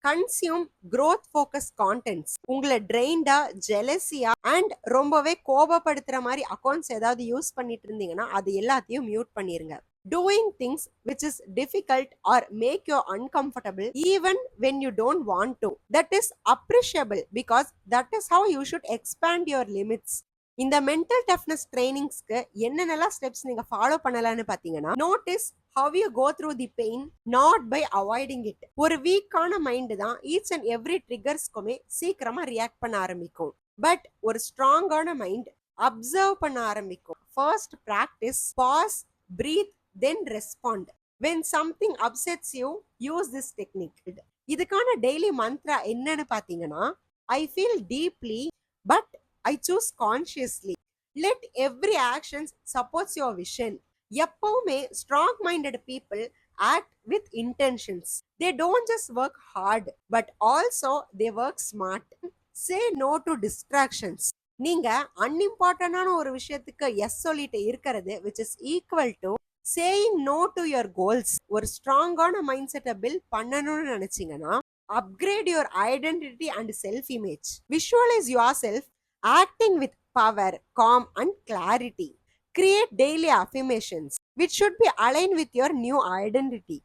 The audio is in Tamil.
Consume growth focused contents. உங்களை ட்ரெயின்டா, ஜெலசியா அண்ட் ரொம்பவே கோபப்படுத்துற மாதிரி அக்கௌண்ட்ஸ் ஏதாவது யூஸ் பண்ணிட்டு இருந்தீங்கன்னா அது எல்லாத்தையும் மியூட் பண்ணிருங்க. Doing things which is difficult or make you uncomfortable even when you don't want to, that is appreciable because that is how you should expand your limits. இந்த மென்டல் டஃப்னஸ் ட்ரைனிங்ஸ்க்கு என்னென்னலாம் ஸ்டெப்ஸ் நீங்க ஃபாலோ பண்ணலாம்னு பாத்தீங்கன்னா, notice how you go through the pain not by avoiding it. ஒரு வீக்கான மைண்ட் தான் ஈச் அண்ட் எவ்ரி ட்ரிகர்ஸ்க்குமே சீக்கிரமா ரியாக்ட் பண்ண ஆரம்பிக்கும். பட் ஒரு ஸ்ட்ராங்கான மைண்ட் அப்சர்வ் பண்ண ஆரம்பிக்கும். First practise pause, breathe, then respond. when something upsets you, use this technique. இதுக்கான டெய்லி மந்த்ரா என்னன்னு பாத்தீங்கன்னா, I feel deeply but I choose consciously. Let every action supports your vision. எப்பவுமே strong minded people act with intentions. They don't just work hard but also they work smart. Say no to distractions. நீங்க அன்இம்பார்ட்டன்டான ஒரு விஷயத்துக்கு எஸ் சொல்லிட்டு இருக்கிறது which is equal to saying no to your goals. ஒரு ஸ்ட்ராங்கான மைண்ட் செட்டை பில்ட் பண்ணணும்னு நினைச்சீங்கன்னா, upgrade your identity and self image. Visualize yourself acting with power, calm and clarity. Create daily affirmations which should be aligned with your new identity.